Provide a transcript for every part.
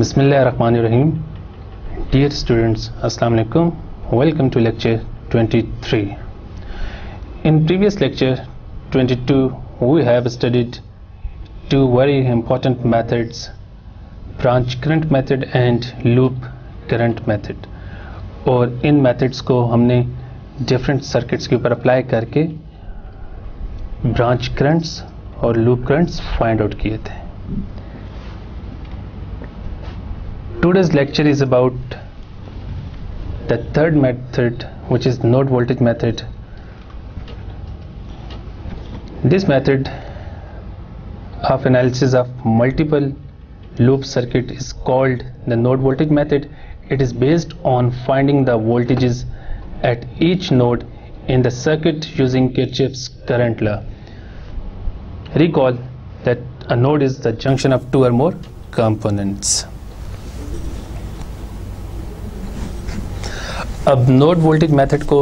Bismillahirrahmanirrahim. Dear students, Assalamu alaikum. Welcome to lecture 23. In previous lecture 22, we have studied two very important methods, branch current method and loop current method. और इन methods को हमने different circuits के ऊपर apply करके branch currents और loop currents find out किए थे. Today's lecture is about the third method, which is node voltage method. This method of analysis of multiple loop circuit is called the node voltage method. It is based on finding the voltages at each node in the circuit using Kirchhoff's current law. Recall that a node is the junction of two or more components. अब node voltage method को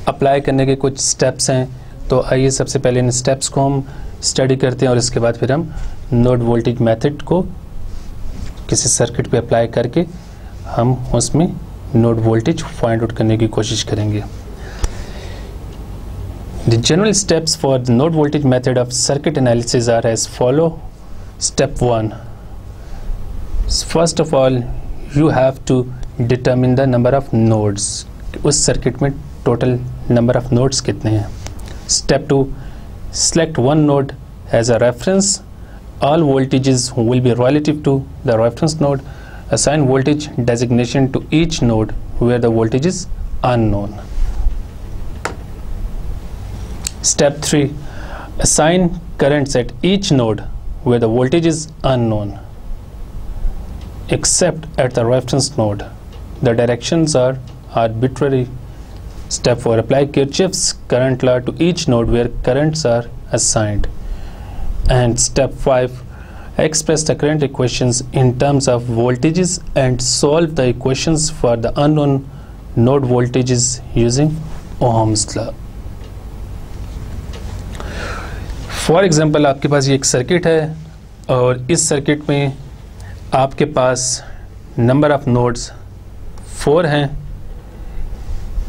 apply करने के कुछ steps हैं, तो आइए सबसे पहले इन स्टेप्स को हम स्टडी करते हैं और इसके बाद फिर हम नोड वोल्टेज मेथड को किसी सर्किट पे अप्लाई करके हम उसमें नोड वोल्टेज फाइंड आउट करने की कोशिश करेंगे. The general steps for the node voltage method of circuit analysis are as follow. Step 1, first of all you have to determine the number of nodes. उस circuit में total number of nodes कितने हैं. Step 2, select one node as a reference. All voltages will be relative to the reference node. Assign voltage designation to each node where the voltage is unknown. Step 3, assign currents at each node where the voltage is unknown except at the reference node. The directions are arbitrary. Step 4, apply Kirchhoff's current law to each node where currents are assigned. And step 5, express the current equations in terms of voltages and solve the equations for the unknown node voltages using Ohm's law. For example, आपके पास ये एक circuit है और इस circuit में आपके पास number of nodes 4 हैं.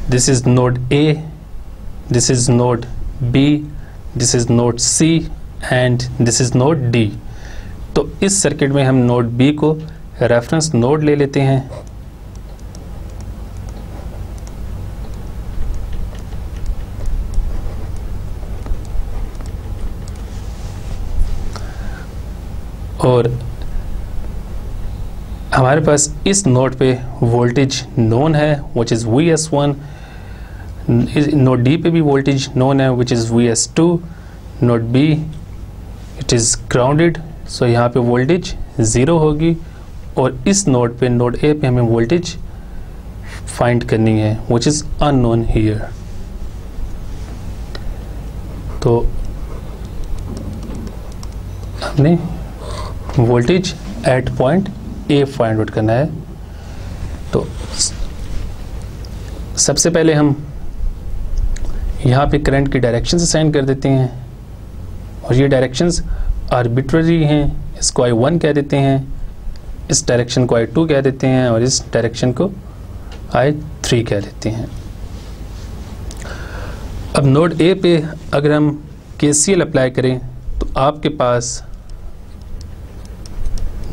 This is node A, this is node B, this is node C and this is node D. तो इस सर्किट में हम नोड बी को रेफरेंस नोड ले लेते हैं. और हमारे पास इस नोड पे वोल्टेज नोन है which is Vs1. Node D पे भी वोल्टेज नोन है which is Vs2. Node B it is grounded, so यहाँ पे वोल्टेज 0 होगी. और इस नोड पे, नोड ए पे हमें वोल्टेज फाइंड करनी है विच इज़ अननोन हियर. तो हमने voltage at point A find out करना है. तो सबसे पहले हम यहाँ पे करंट की डायरेक्शन असाइन कर देते हैं और ये डायरेक्शंस आर्बिट्ररी हैं. इसको I1 कह देते हैं, इस डायरेक्शन को I2 कह देते हैं और इस डायरेक्शन को I3 कह देते हैं. अब नोड ए पे अगर हम KCL अप्लाई करें तो आपके पास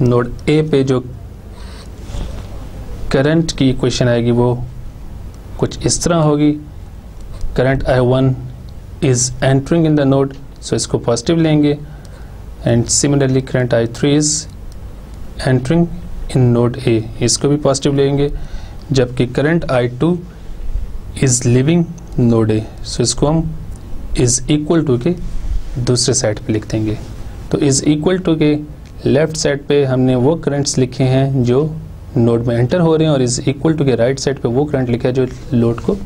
नोड ए पे जो करंट की इक्वेशन आएगी वो कुछ इस तरह होगी. Current I1 is entering in the node, so इसको पॉजिटिव लेंगे. And similarly current I3 is entering in node A, इसको भी पॉजिटिव लेंगे. जबकि current I2 is leaving node A, so इसको हम इज़ इक्वल टू के दूसरे साइड पे लिख देंगे. तो इज़ इक्वल टू के लेफ्ट साइड पे हमने वो करंट्स लिखे हैं जो नोड में एंटर हो रहे हैं और इज इक्वल टू के राइट साइड पे वो करंट लिखा है जो लोड को,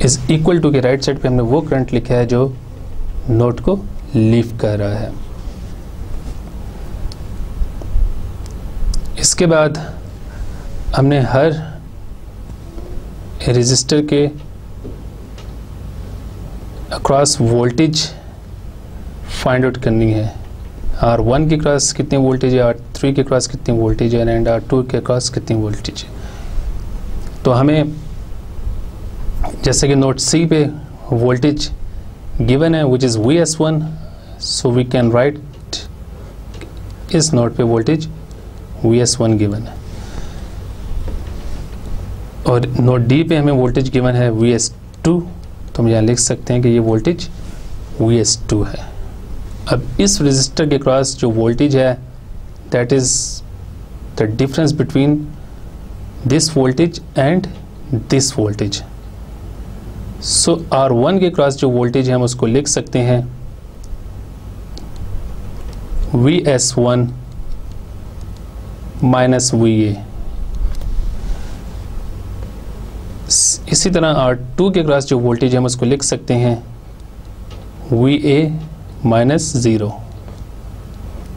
इज इक्वल टू के राइट साइड पे हमने वो करंट लिखा है जो नोड को लीव कर रहा है. इसके बाद हमने हर रेजिस्टर के अक्रॉस वोल्टेज फाइंड आउट करनी है. R1 के क्रॉस कितनी वोल्टेज है, R3 के क्रॉस कितनी वोल्टेज है, एंड R2 के क्रॉस कितनी वोल्टेज है। तो हमें जैसे कि नोड C पे वोल्टेज गिवन है which is Vs1, so we can write इस नोड पे वोल्टेज Vs1 गिवन है। और नोड D पे हमें वोल्टेज गिवन है Vs2, तो हम यहाँ लिख सकते हैं कि ये वोल्टेज Vs2 है। अब इस रजिस्टर के क्रॉस जो वोल्टेज है that is the difference between this voltage and this voltage. So R1 के क्रॉस जो वोल्टेज है हम उसको लिख सकते हैं Vs1 माइनस VA। इसी तरह R2 के क्रॉस जो वोल्टेज है हम उसको लिख सकते हैं VA माइनस 0,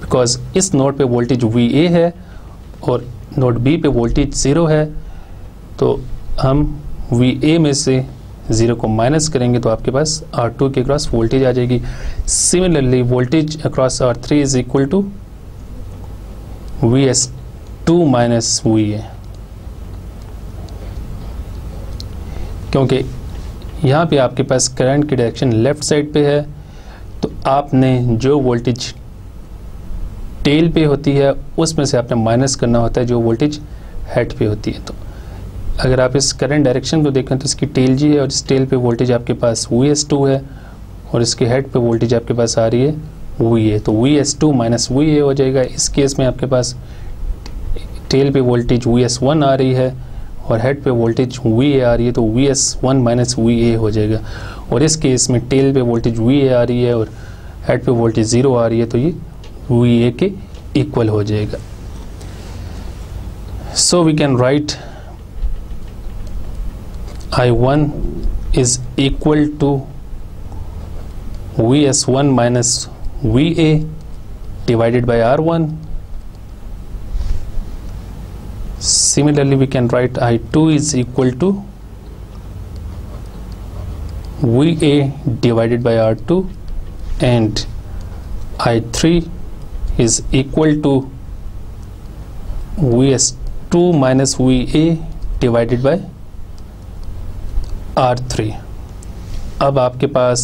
बिकॉज इस नोड पे वोल्टेज VA है और नोड B पे वोल्टेज 0 है, तो हम VA में से 0 को माइनस करेंगे तो आपके पास R2 के क्रॉस वोल्टेज आ जाएगी। Similarly voltage across R3 is equal to Vs2 minus VA, क्योंकि यहाँ पे आपके पास करंट की डायरेक्शन लेफ्ट साइड पे है, तो आपने जो वोल्टेज टेल पे होती है उसमें से आपने माइनस करना होता है जो वोल्टेज हेड पे होती है। तो अगर आप इस करंट डायरेक्शन को देखें तो इसकी टेल जी है और इस टेल पे वोल्टेज आपके पास Vs2 है और इसके हेड पे वोल्टेज आपके पास आ रही है VA, तो Vs2 माइनस VA हो जाएगा। इस केस में आपके पास टेल पे वोल्टेज Vs1 आ रही है और हेड पे वोल्टेज VA आ रही है, तो Vs1 माइनस VA हो जाएगा। और इस केस में टेल पे वोल्टेज VA आ रही है और हेड पे वोल्टेज 0 आ रही है, तो ये VA के इक्वल हो जाएगा। So we can write I1 is equal to Vs1 minus VA divided by R1. Similarly, we can write I2 is equal to VA divided by R2, and I3 is equal to Vs2 minus VA divided by R3। अब आपके पास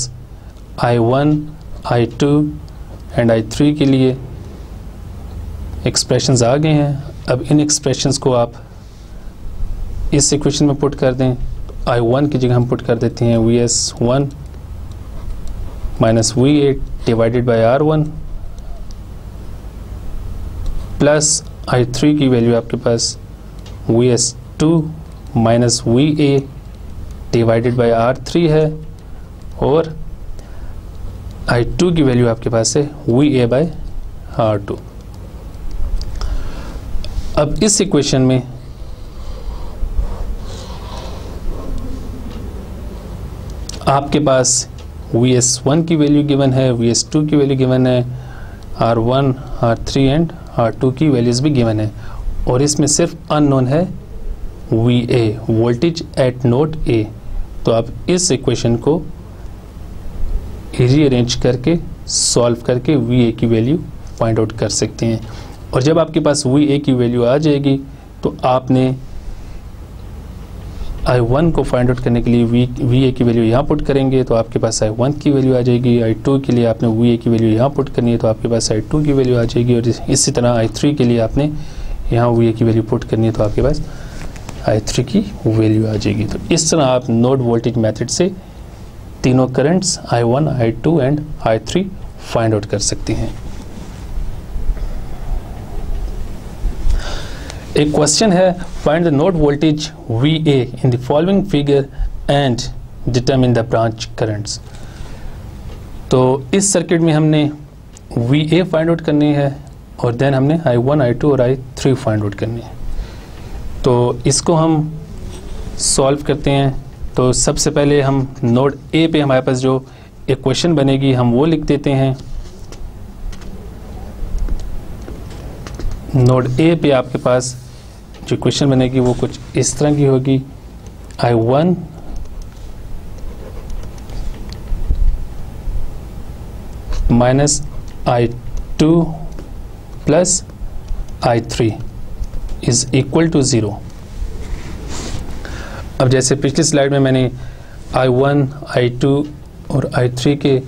I1, I2 and I3 के लिए expressions आ गए हैं। अब इन expressions को आप इस इक्वेशन में पुट कर दें। I1 की जगह हम पुट कर देते हैं Vs1 minus VA divided by R1 plus I3 की वैल्यू आपके पास Vs2 minus VA divided by R3 है और I2 की वैल्यू आपके पास है VA बाय R2। अब इस इक्वेशन में आपके पास Vs1 की वैल्यू गिवन है, Vs2 की वैल्यू गिवन है, R1, R3 एंड R2 की वैल्यूज भी गिवन है और इसमें सिर्फ अननोन है VA, voltage at node A। तो आप इस इक्वेशन को रीअरेंज करके सॉल्व करके VA की वैल्यू फाइंड आउट कर सकते हैं। और जब आपके पास VA की वैल्यू आ जाएगी तो आपने I1 को फाइंड आउट करने के लिए VA की वैल्यू यहाँ पुट करेंगे तो आपके पास I1 की वैल्यू आ जाएगी। I2 के लिए आपने VA की वैल्यू यहाँ पुट करनी है तो आपके पास I2 की वैल्यू आ जाएगी और इसी तरह I3 के लिए आपने यहाँ VA की वैल्यू पुट करनी है तो आपके पास I3 की वैल्यू आ जाएगी। तो इस तरह आप नोड वोल्टेज मेथड से तीनों currents I1, I2 and I3 find out कर सकते हैं। एक क्वेश्चन है, find the node voltage VA in the following figure and determine the branch currents. तो इस सर्किट में हमने VA फाइंड आउट करनी है और देन हमने I1, I2 और I3 फाइंड आउट करनी है। तो इसको हम सॉल्व करते हैं। तो सबसे पहले हम नोड A पे हमारे पास जो इक्वेशन बनेगी हम वो लिख देते हैं। नोड A पे आपके पास जो इक्वेशन बनेगी वो कुछ इस तरह की होगी, I1 minus I2 I2 plus I3 is equal to 0। अब जैसे पिछली स्लाइड में मैंने I1, I2 और I3 के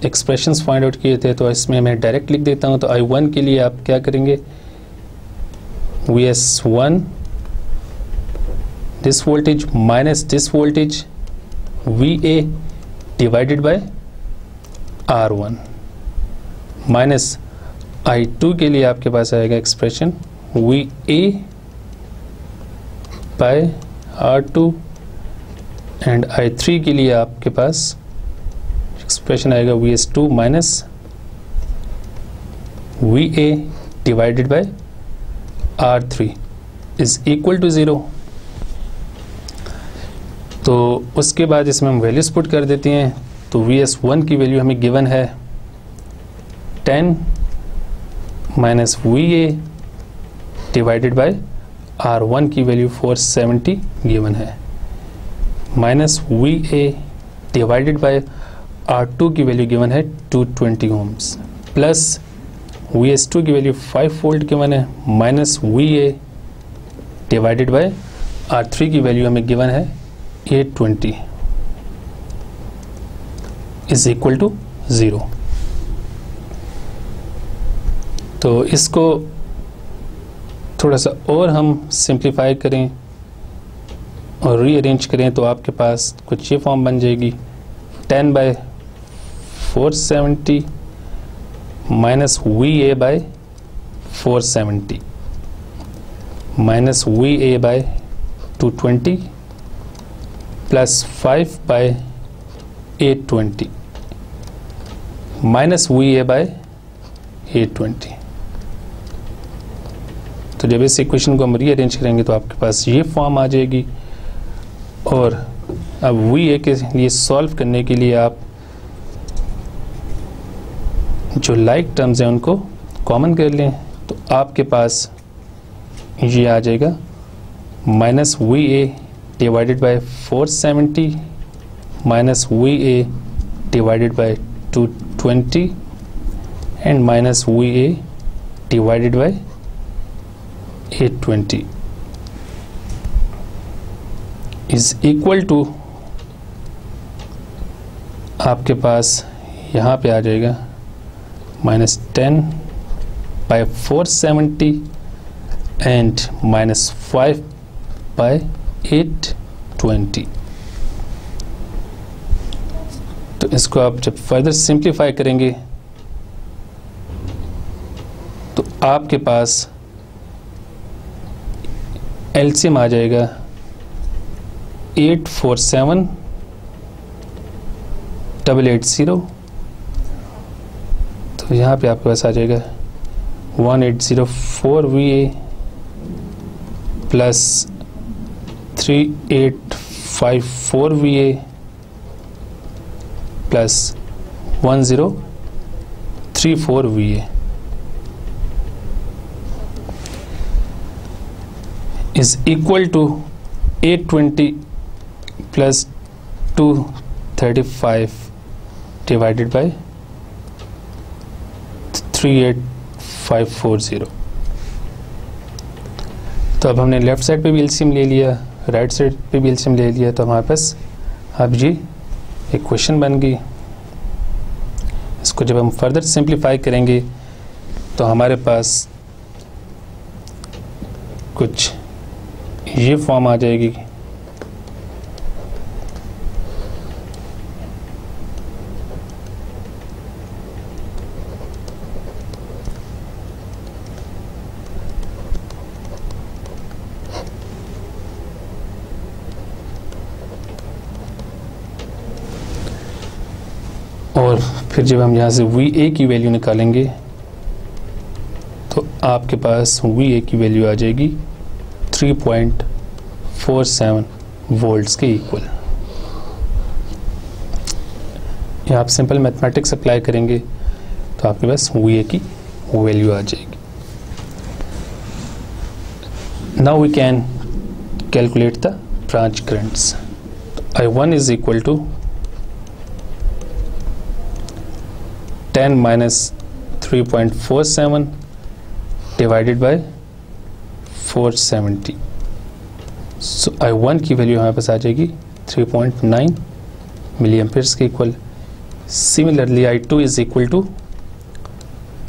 एक्सप्रेशंस फाइंड आउट किए थे, तो इसमें मैं डायरेक्ट लिख देता हूँ। तो I1 के लिए आप क्या करेंगे, Vs1 this voltage minus this voltage VA divided by R1 minus I2 के लिए आपके पास आएगा expression VA bye R2 and I3 के लिए आपके पास एक्सप्रेशन आएगा Vs2 minus VA divided by R3 is equal to 0। तो उसके बाद इसमें हम वैल्यूज पुट कर देते हैं। तो Vs1 की वैल्यू हमें गिवन है 10 minus VA divided by R1 की वैल्यू 470 गिवन है, minus VA divided by R2 की वैल्यू गिवन है 220 ओम्स, प्लस Vs2 की वैल्यू 5 वोल्ट गिवन है, minus VA divided by R3 की वैल्यू हमें गिवन है 820 इज इक्वल टू 0। तो इसको थोड़ा सा और हम सिंप्लीफाई करें और रीअरेंज करें तो आपके पास कुछ ये फॉर्म बन जाएगी 10 by 470 minus VA by 470 minus VA by 220 plus 5 by 820 minus VA by 820। तो जब इस इक्वेशन को हम रीअरेंज करेंगे तो आपके पास ये फॉर्म आ जाएगी। और अब VA के लिए सॉल्व करने के लिए आप जो लाइक टर्म्स हैं उनको कॉमन कर लें, तो आपके पास ये आ जाएगा minus VA divided by 470 minus VA divided by 220 and minus VA divided by 820 is equal to आपके पास यहाँ पे आ जाएगा minus 10 by 470 and minus 5 by 820। तो इसको आप जब फर्दर सिंप्लीफाई करेंगे तो आपके पास एलसीएम आ जाएगा 847,880। तो यहाँ पे आपके पास आ जाएगा 1804 VA plus 3854 VA plus 1034 VA is equal to 820 plus 235 divided by 38540। तो अब हमने लेफ्ट साइड पे भी एलसीएम ले लिया, राइट साइड पे भी एलसीएम ले लिया, तो हमारे पास अब ये इक्वेशन बन गई। इसको जब हम फर्दर सिंप्लीफाई करेंगे तो हमारे पास कुछ ये फॉर्म आ जाएगी। और फिर जब हम यहाँ से VA की वैल्यू निकालेंगे तो आपके पास VA की वैल्यू आ जाएगी 3.47 वोल्ट्स के इक्वल। ये आप सिंपल मैथमेटिक्स अप्लाई करेंगे तो आपके पास VA की वैल्यू आ जाएगी। Now we can calculate the branch currents. I1 is equal to 10 minus 3.47 divided by 470, so I1 की वैल्यू हमारे पास आ जाएगी 3.9 मिली एम्पेयर्स के equal. Similarly I2 is equal to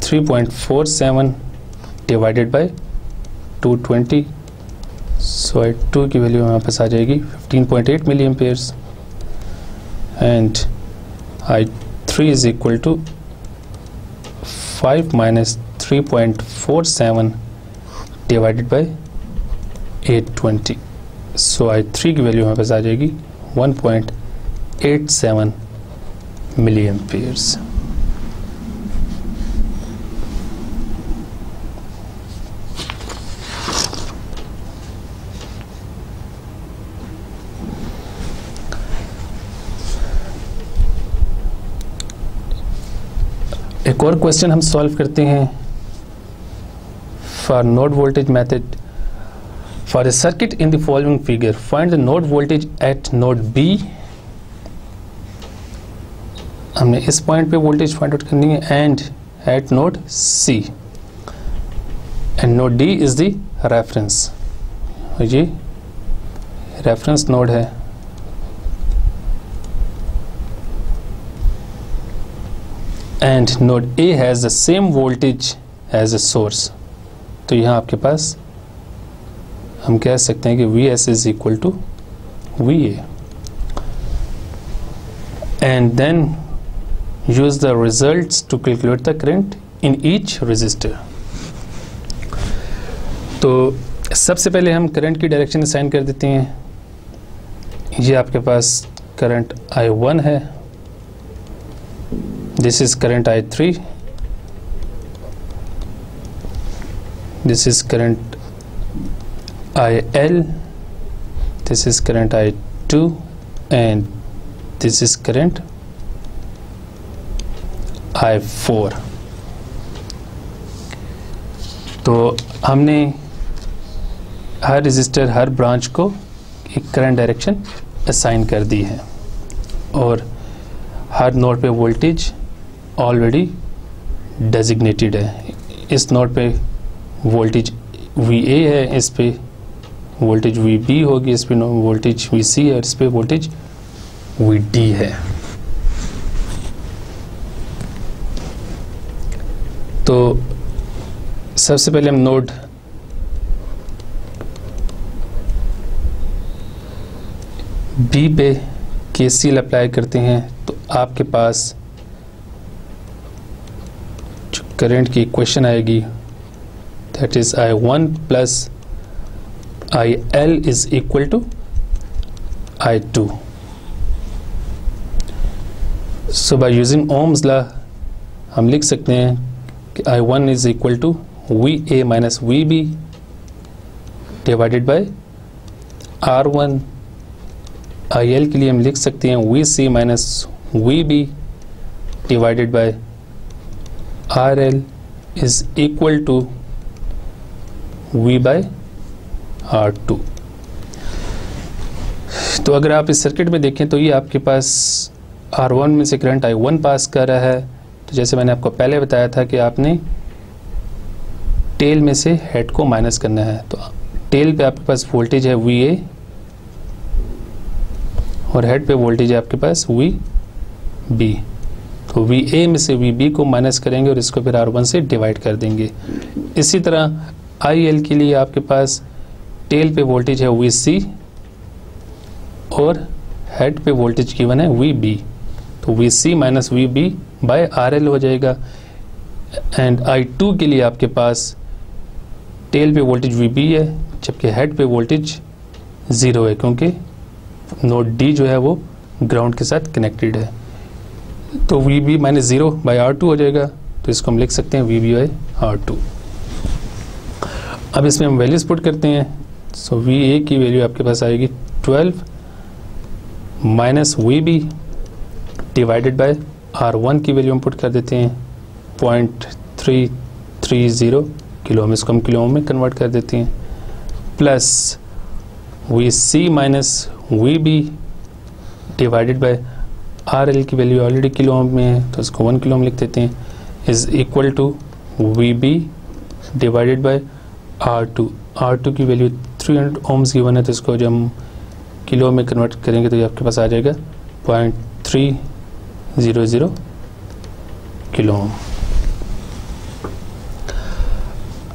3.47 divided by 220, so I2 की वैल्यू हमारे पास आ जाएगी 15.8 milliamperes and I3 is equal to 5 minus 3.47 divided by 820, so I3 की वैल्यू हमारे पास आ जाएगी 1.87 मिली एम्पेयर्स। एक और क्वेश्चन हम सॉल्व करते हैं for node voltage method. For a circuit in the following figure find the node voltage at node B. हमने इस पॉइंट पे वोल्टेज फाइंड आउट करनी है and at node C and node D is the reference. ये reference node है and node A has the same voltage as a source, तो यहाँ आपके पास हम कह सकते हैं कि Vs is equal to Va and then use the results to calculate the current in each resistor। तो सबसे पहले हम करंट की डायरेक्शन असाइन कर देते हैं। ये आपके पास करंट I1 है, this is current I3, this is current IL, this is current I2 and this is current I4। तो हमने हर रेजिस्टर हर ब्रांच को एक करंट डायरेक्शन असाइन कर दी है और हर नोड पे वोल्टेज ऑलरेडी डेजिग्नेटेड है। इस नोड पे वोल्टेज VA है, इस पे वोल्टेज VB होगी, इस पे वोल्टेज VC है, इस पे वोल्टेज VD है। तो सबसे पहले हम नोड B पे KCL अप्लाई करते हैं। तो आपके पास जो करंट की इक्वेशन आएगी that is I1 plus IL is equal to I2। So by using Ohm's law हम लिख सकते हैं कि I1 is equal to VA minus VB divided by R1। IL के लिए हम लिख सकते हैं VC minus VB divided by RL is equal to V by R2। तो अगर आप इस सर्किट में देखें तो ये आपके पास R1 में से करंट I1 पास कर रहा है। तो जैसे मैंने आपको पहले बताया था कि आपने टेल में से हेड को माइनस करना है। तो टेल पे आपके पास वोल्टेज है VA और हेड पे वोल्टेज है आपके पास VB। तो VA में से VB को माइनस करेंगे और इसको फिर R1 से डिवाइड कर देंगे। इसी तरह IL के लिए आपके पास टेल पे वोल्टेज है VC और हेड पे वोल्टेज गिवन है VB। तो VC minus VB by RL हो जाएगा। एंड I2 के लिए आपके पास टेल पे वोल्टेज VB है जबकि हेड पे वोल्टेज 0 है क्योंकि नोड D जो है वो ग्राउंड के साथ कनेक्टेड है। तो VB माइनस 0 बाई R2 हो जाएगा। तो इसको हम लिख सकते हैं VB बाई R2। अब इसमें हम वैल्यूज पुट करते हैं। सो VA की वैल्यू आपके पास आएगी 12 minus VB divided by R1 की वैल्यू हम पुट कर देते हैं 0.330 किलो। हम इसको हम किलो में कन्वर्ट कर देते हैं plus VC minus VB divided by RL की वैल्यू ऑलरेडी किलो में है तो इसको 1 किलो में लिख देते हैं। Is equal to VB divided by R2। R2 की वैल्यू 300 ohms गिवन है, तो इसको जब हम किलो में कन्वर्ट करेंगे तो ये आपके पास आ जाएगा 0.300 किलो ओम।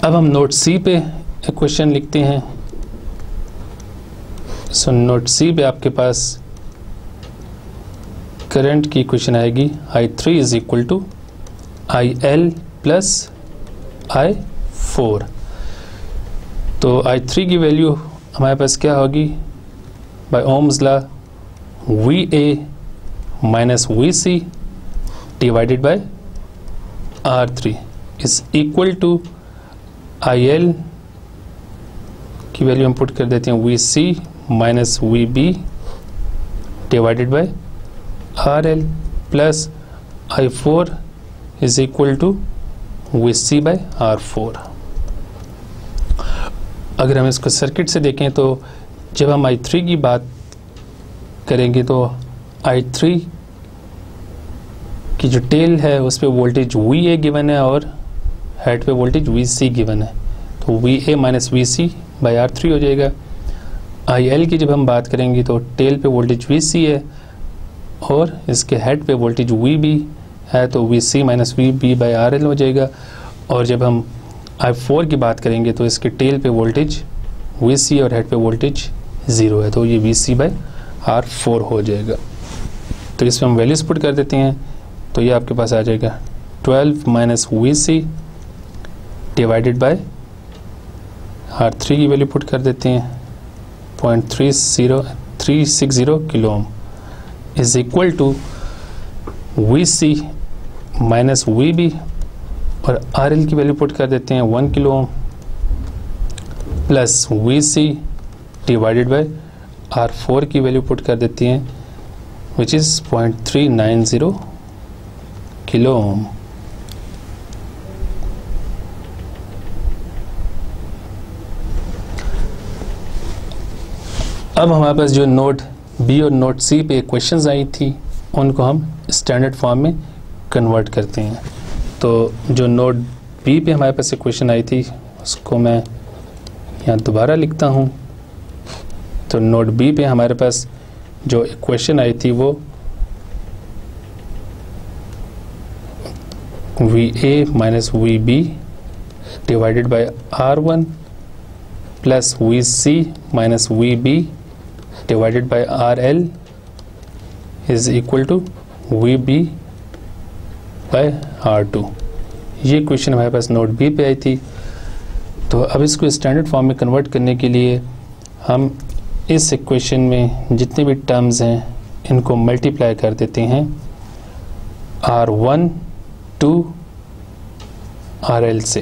अब हम नोट सी पे एक क्वेश्चन लिखते हैं। सो नोट सी पे आपके पास करंट की इक्वेशन आएगी I3 is equal to IL plus I4। तो I3 की वैल्यू हमारे पास क्या होगी, by Ohm's law VA minus VC divided by R3 is equal to IL की वैल्यू हम पुट कर देते हैं VC minus VB divided by RL plus I4 is equal to VC by R4। अगर हम इसको सर्किट से देखें तो जब हम I3 की बात करेंगे तो I3 की जो टेल है उस पे वोल्टेज VA गिवन है और हेड पे वोल्टेज VC गिवन है, तो VA minus VC bye R3 हो जाएगा। IL की जब हम बात करेंगे तो टेल पे वोल्टेज VC है और इसके हेड पे वोल्टेज VB है, तो VC minus VB by RL हो जाएगा। और जब हम I4 की बात करेंगे तो इसके टेल पे वोल्टेज VC और हेड पे वोल्टेज 0 है, तो ये VC बाय R4 हो जाएगा। तो इसमें हम वैल्यूज पुट कर देते हैं, तो ये आपके पास आ जाएगा 12 minus VC divided by R3 की वैल्यू पुट कर देते हैं 0.360 kilo ohm is equal to VC minus VB और RL की वैल्यू पुट कर देते हैं 1 kilo ohm plus VC divided by R4 की वैल्यू पुट कर देती हैं विच इज़ 0.390 किलो ओम। अब हमारे पास जो नोट बी और नोट सी पे क्वेश्चंस आई थी उनको हम स्टैंडर्ड फॉर्म में कन्वर्ट करते हैं। तो जो नोट बी पे हमारे पास एक क्वेश्चन आई थी उसको मैं यहाँ दोबारा लिखता हूँ। तो नोट बी पे हमारे पास जो क्वेश्चन आई थी वो VA minus VB divided by R1 plus VC minus VB divided by RL is equal to VB by R2। ये क्वेश्चन हमारे पास नोट बी पे आई थी। तो अब इसको स्टैंडर्ड फॉर्म में कन्वर्ट करने के लिए हम इस इक्वेशन में जितने भी टर्म्स हैं इनको मल्टीप्लाई कर देते हैं R1 टू RL से,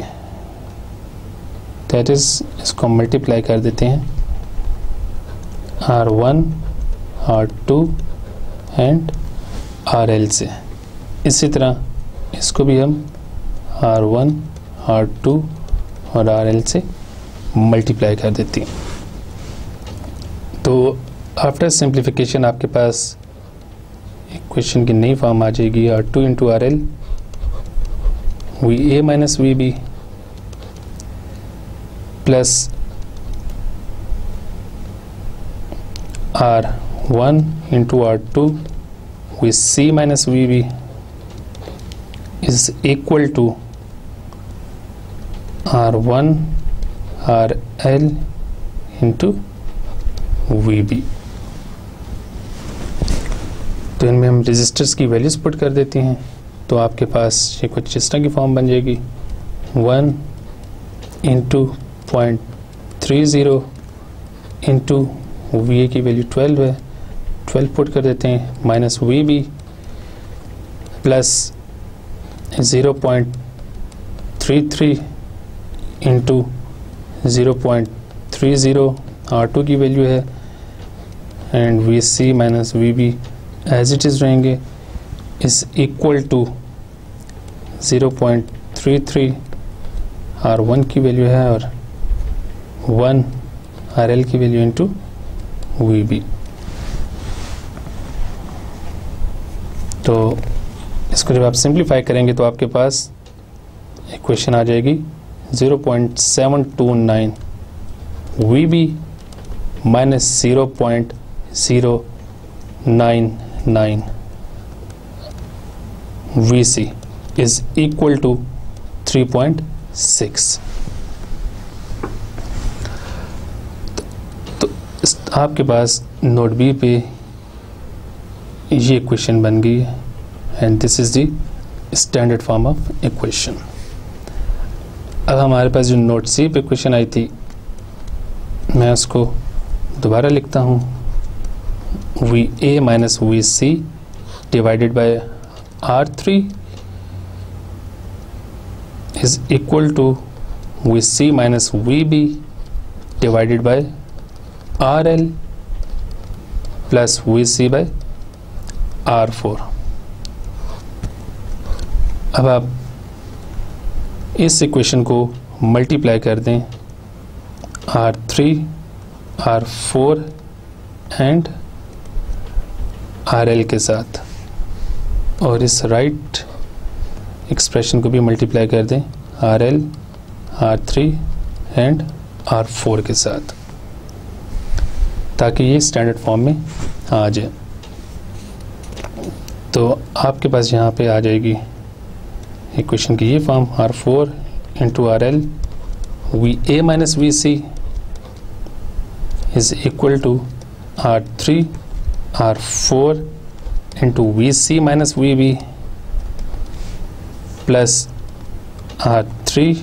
दैट इज इसको मल्टीप्लाई कर देते हैं R1 R2 एंड RL से। इसी तरह इसको भी हम R1 R2 और RL से मल्टीप्लाई कर देते हैं। तो आफ्टर सिंप्लीफिकेशन आपके पास इक्वेशन की नई फॉर्म आ जाएगी R2 into RL VA minus VB plus R1 into R2 VC minus VB is equal to R1 RL into VB। तो इनमें हम रेजिस्टर्स की वैल्यूज पुट कर देते हैं, तो आपके पास ये कुछ इस तरह की फॉर्म बन जाएगी 1 इंटू 0.30 इंटू VA की वैल्यू 12 है, 12 पुट कर देते हैं minus VB plus 0.33 into 0.30 R2 की वैल्यू है and VC minus VB as it is रहेंगे इज इक्वल टू 0.33 R1 की वैल्यू है और 1 RL की वैल्यू इंटू VB। तो इसको जब आप सिंप्लीफाई करेंगे तो आपके पास इक्वेशन आ जाएगी 0.729 VB minus 0.099 VC is equal to 3.6। तो आपके पास नोट बी पे ये इक्वेशन बन गई है and this is the standard form of equation. अब हमारे पास जो नोट सी पे इक्वेशन आई थी, मैं उसको दोबारा लिखता हूँ। VA minus VC divided by R3 is equal to VC minus VB divided by RL plus VC by R4। अब आप इस इक्वेशन को मल्टीप्लाई कर दें R3, R4 एंड RL के साथ, और इस राइट एक्सप्रेशन को भी मल्टीप्लाई कर दें RL, R3 एंड R4 के साथ, ताकि ये स्टैंडर्ड फॉर्म में आ जाए। तो आपके पास यहाँ पे आ जाएगी इक्वेशन की ये form R4 into RL VA minus VC is equal to R3 R4 into VC minus VB plus R3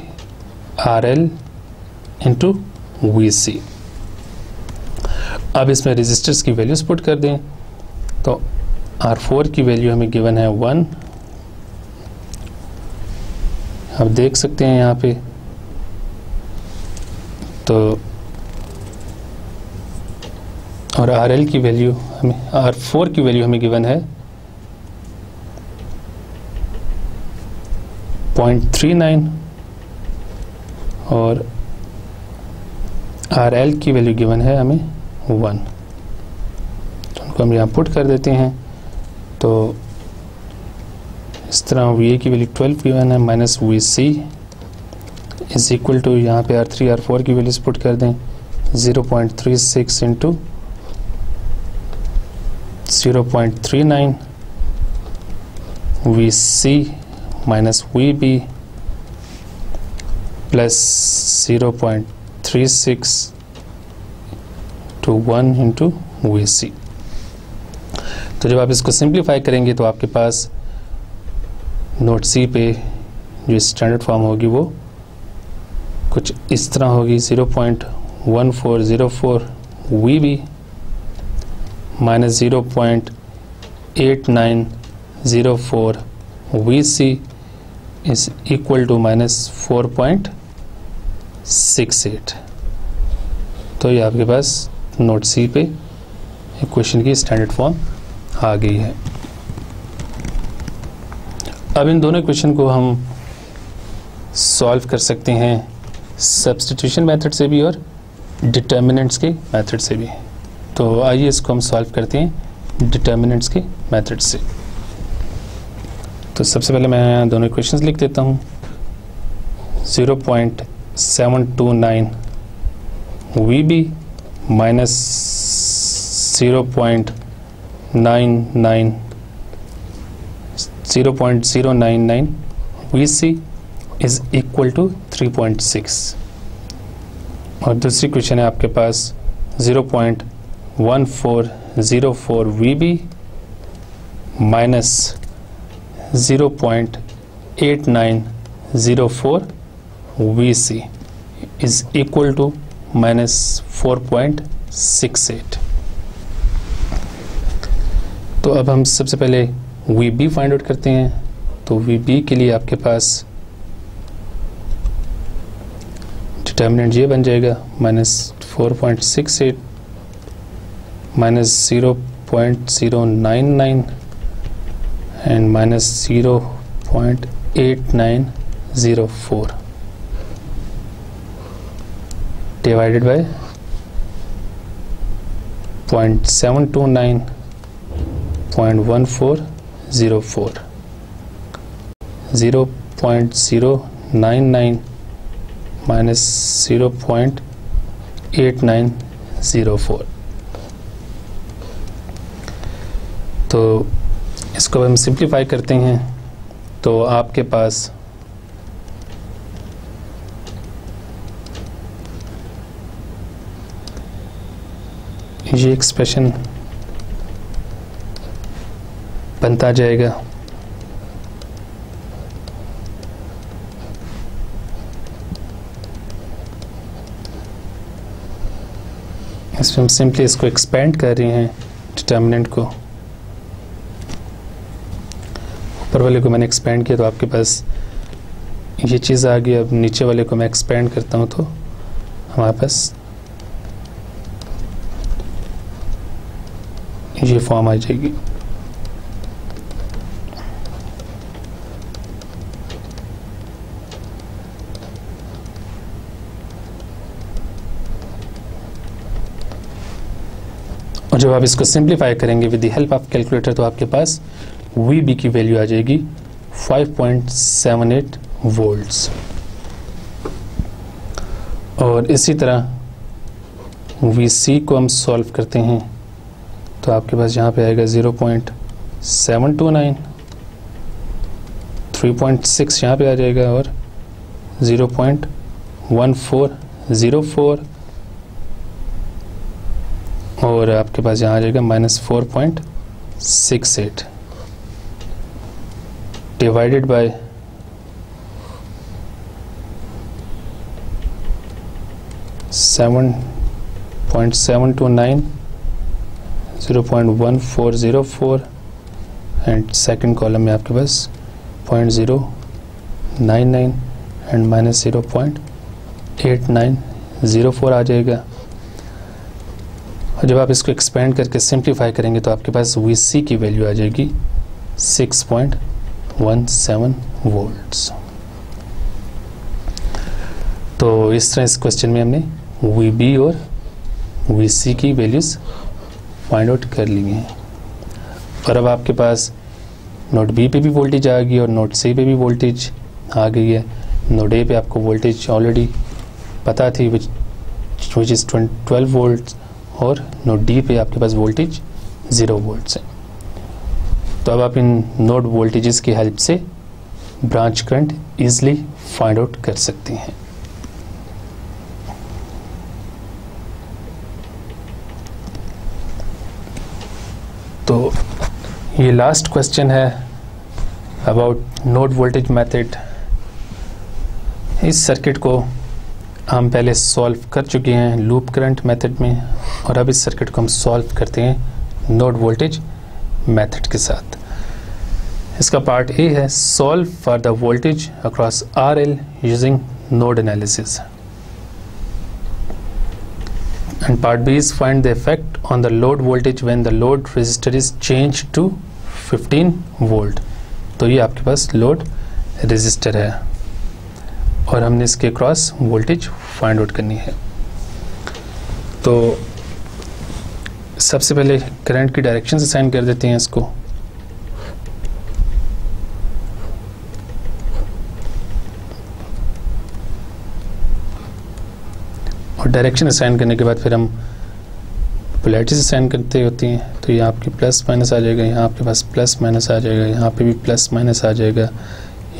RL into VC। अब इसमें रेजिस्टर्स की वैल्यूज पुट कर दें। तो R4 की वैल्यू हमें गिवन है 1, आप देख सकते हैं यहाँ पे। तो और RL की वैल्यू हमें, R4 की वैल्यू हमें गिवन है 0.39 और RL की वैल्यू गिवन है हमें 1। तो उनको हम यहाँ पुट कर देते हैं। तो इस तरह VA की वैल्यू 12 गिवन है minus VC is equal to, यहाँ पे R3 R4 की वैल्यूज पुट कर दें 0.36 into 0.39 VC minus VB plus 0.36 to 1 into VC। तो जब आप इसको सिंप्लीफाई करेंगे तो आपके पास नोट सी पे जो स्टैंडर्ड फॉर्म होगी वो कुछ इस तरह होगी 0.1404 VB minus 0.8904 VC is equal to minus 4.68। तो ये आपके पास नोट सी पे इक्वेशन की स्टैंडर्ड फॉर्म आ गई है। अब इन दोनों इक्वेशन को हम सॉल्व कर सकते हैं सब्स्टिट्यूशन मेथड से भी और डिटर्मिनेंट्स के मेथड से भी। तो आइए इसको हम सॉल्व करते हैं डिटर्मिनेंट्स के मेथड से। तो सबसे पहले मैं दोनों इक्वेशंस लिख देता हूँ। 0.729 VB minus 0.099 VC is equal to 3.6। और दूसरी क्वेश्चन है आपके पास 0.1404 VB minus 0.8904 VC is equal to minus 4.68। तो अब हम सबसे पहले VB फाइंड आउट करते हैं। तो VB के लिए आपके पास डिटर्मिनेंट ये बन जाएगा minus 4.68 minus 0.099 and minus 0.8904 divided by 0.729 0.1404 0.099 0.99 minus 0.8904। तो इसको हम सिंप्लीफाई करते हैं तो आपके पास ये एक्सप्रेशन बनता जाएगा इसमें हम सिंपली इसको एक्सपेंड कर रहे हैं डिटर्मिनेंट को, ऊपर वाले को मैंने एक्सपेंड किया तो आपके पास ये चीज़ आ गई। अब नीचे वाले को मैं एक्सपेंड करता हूँ तो हमारे पास ये फॉर्म आ जाएगी। और जब आप इसको सिंप्लीफाई करेंगे with the help of calculator तो आपके पास VB की वैल्यू आ जाएगी 5.78 वोल्ट्स। और इसी तरह VC को हम सॉल्व करते हैं तो आपके पास यहाँ पे आएगा 0.729, 3.6 यहाँ पे आ जाएगा और 0.1404 और आपके पास यहाँ आ जाएगा -4.68 divided by 7.729, 0.1404 and second column में आपके पास 0.099 एंड -0.8904 आ जाएगा। और जब आप इसको एक्सपेंड करके सिंप्लीफाई करेंगे तो आपके पास VC की वैल्यू आ जाएगी 6.17 वोल्ट्स। तो इस तरह इस क्वेश्चन में हमने VB और VC की वैल्यूज फाइंड आउट कर ली हैं। और अब आपके पास नोड B पे भी वोल्टेज आ गई और नोड C पे भी वोल्टेज आ गई है। नोड A पे आपको वोल्टेज ऑलरेडी पता थी विच इज़ 12 वोल्ट्स और नोड D पे आपके पास वोल्टेज 0 वोल्ट्स है। तो अब आप इन नोड वोल्टेजेस की हेल्प से branch current easily find out कर सकते हैं। तो ये लास्ट क्वेश्चन है अबाउट नोड वोल्टेज मेथड। इस सर्किट को हम पहले सॉल्व कर चुके हैं लूप करंट मेथड में और अब इस सर्किट को हम सॉल्व करते हैं नोड वोल्टेज मेथड के साथ। इसका पार्ट ए है solve for the voltage across RL using node analysis and part B is find the effect on the load voltage when the load resistor is changed to 15 volt। तो ये आपके पास load resistor है और हमने इसके cross voltage find out करनी है। तो सबसे पहले करंट की डायरेक्शन असाइन कर देते हैं इसको। और डायरेक्शन असाइन करने के बाद फिर हम पोलैरिटीज असाइन करते होती हैं। तो यहाँ आपकी प्लस माइनस आ जाएगा, यहाँ आपके पास प्लस माइनस आ जाएगा, यहाँ पे भी प्लस माइनस आ जाएगा,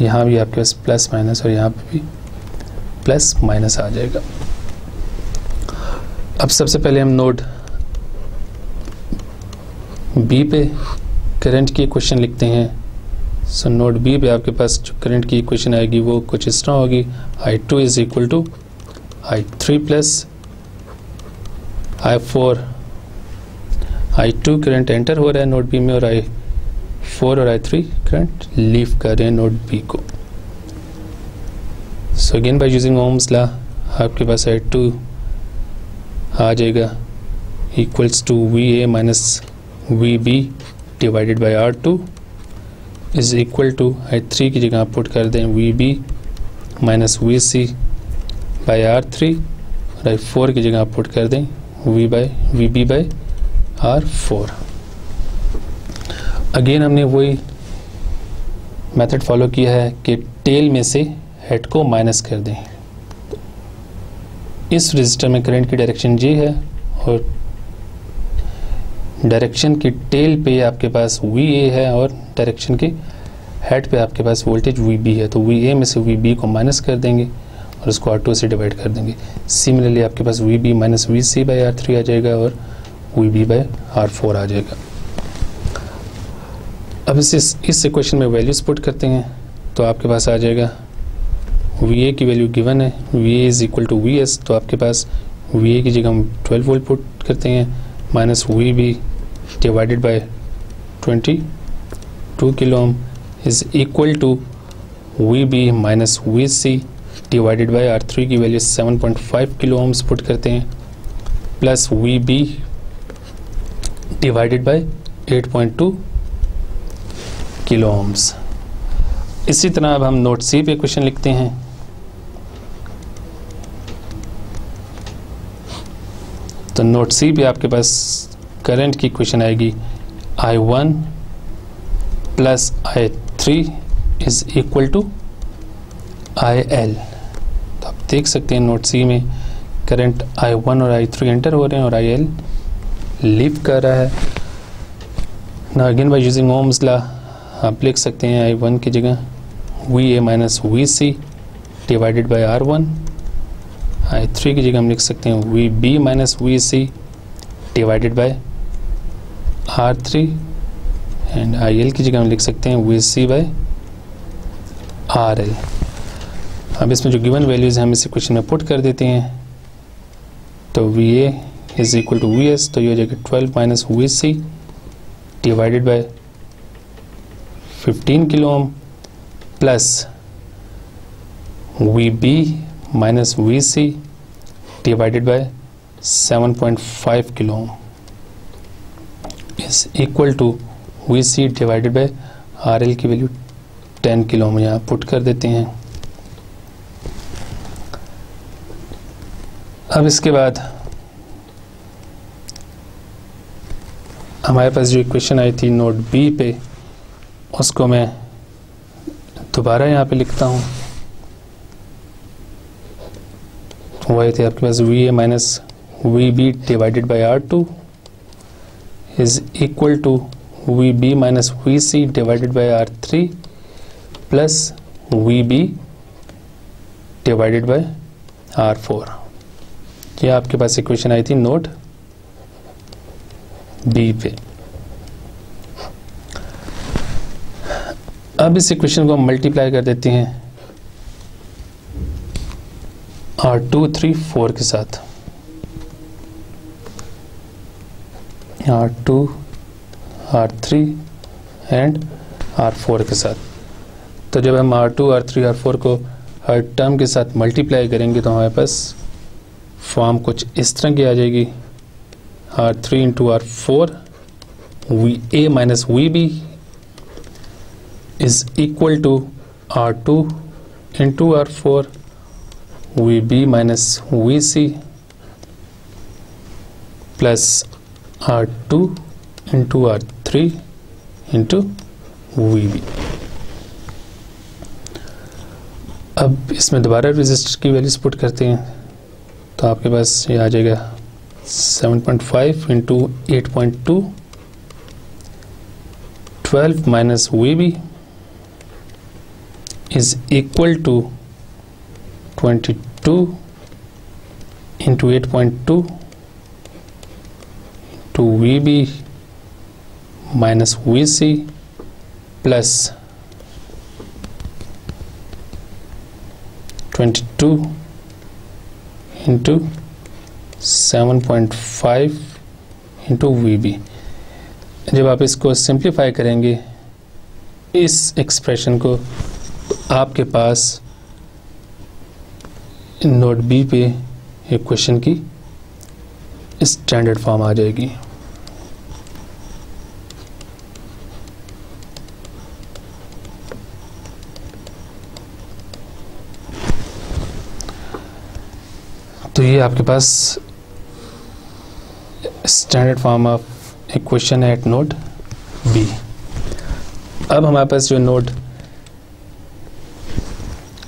यहाँ भी आपके पास प्लस माइनस और यहाँ पे भी प्लस माइनस आ जाएगा। अब सबसे पहले हम नोड बी पे करंट की इक्वेशन लिखते हैं। सो नोड बी पे आपके पास जो करंट की इक्वेशन आएगी वो कुछ इस तरह होगी, I2 is equal to I3 plus I4। I2 current enter हो रहा है नोड बी में और I4 और I3 करंट लीव कर रहे हैं नोड बी को। So again by using Ohm's law आपके पास I2 आ जाएगा equals to VA minus VB divided by R2 is equal to I3 की जगह आप पुट कर दें VB minus VC bye R3 और I4 की जगह आप पुट कर दें VB बाय R4। अगेन हमने वही मेथड फॉलो किया है कि टेल में से हेड को माइनस कर दें। इस रजिस्टर में करंट की डायरेक्शन J है और डायरेक्शन की टेल पे आपके पास VA है और डायरेक्शन के हेड पे आपके पास वोल्टेज VB है। तो VA में से VB को माइनस कर देंगे और उसको R2 से डिवाइड कर देंगे। सिमिलरली आपके पास VB minus VC by R3 आ जाएगा और VB बाई R4 आ जाएगा। अब इस इक्वेशन में वैल्यूज पुट करते हैं तो आपके पास आ जाएगा VA की वैल्यू गिवन है, VA is equal to VS, तो आपके पास VA की जगह हम 12 वोल्ट पुट करते हैं minus VB divided by 22 kilo ohm is equal to VB minus VC divided by R3 की वैल्यू 7.5 किलो ओम्स पुट करते हैं plus VB divided by 8.2 kilo ohms. इसी तरह अब हम नोट C पे क्वेश्चन लिखते हैं। तो नोट C पे आपके पास करंट की इक्वेशन आएगी I1 plus I3 is equal to IL। तो आप देख सकते हैं नोट C में करंट I1 और I3 एंटर हो रहे हैं और IL लीव कर रहा है। Now again by using Ohm's law आप लिख सकते हैं I1 की जगह VA minus VC divided by R1, I3 की जगह हम लिख सकते हैं VB minus VC divided by R3 and IL की जगह हम लिख सकते हैं VC बाय RL। अब इसमें जो गिवन वैल्यूज़ हैं हम इस इक्वेशन में पुट कर देते हैं। तो VA is equal to VS, तो ये हो जाएगा 12 minus VC divided by 15 kilo ohm plus VB minus VC divided by 7.5 kilo ohm is equal to VC divided by RL की वैल्यू 10 किलो ओम यहाँ पुट कर देते हैं। अब इसके बाद हमारे पास जो इक्वेशन आई थी नोट B पे, उसको मैं दोबारा यहाँ पे लिखता हूँ। वही थे आपके पास VA minus VB divided by R2 is equal to VB minus VC divided by R3 plus VB divided by R4। ये आपके पास इक्वेशन आई थी नोट B पे। अब इस इक्वेशन को हम मल्टीप्लाई कर देते हैं R2, 3, 4 के साथ। R2, R3 एंड R4 के साथ। तो जब हम R2, R3, R4 को हर टर्म के साथ मल्टीप्लाई करेंगे तो हमारे पास फॉर्म कुछ इस तरह की आ जाएगी। R3 into R4 VA minus VB is equal to R2 into R4 VB minus VC plus R2 into R3 into VB। अब इसमें दोबारा रेजिस्टर की वैल्यूज पुट करते हैं तो आपके पास ये आ जाएगा 7.5 into 8.2 12 minus VB is equal to 22 into 8.2 to VB minus VC plus 22 into 7.5 into VB। जब आप इसको सिंप्लीफाई करेंगे इस एक्सप्रेशन को, आपके पास नोट B पे इक्वेशन की स्टैंडर्ड फॉर्म आ जाएगी। तो ये आपके पास स्टैंडर्ड फॉर्म ऑफ इक्वेशन है एट नोड B। अब हमारे पास जो नोड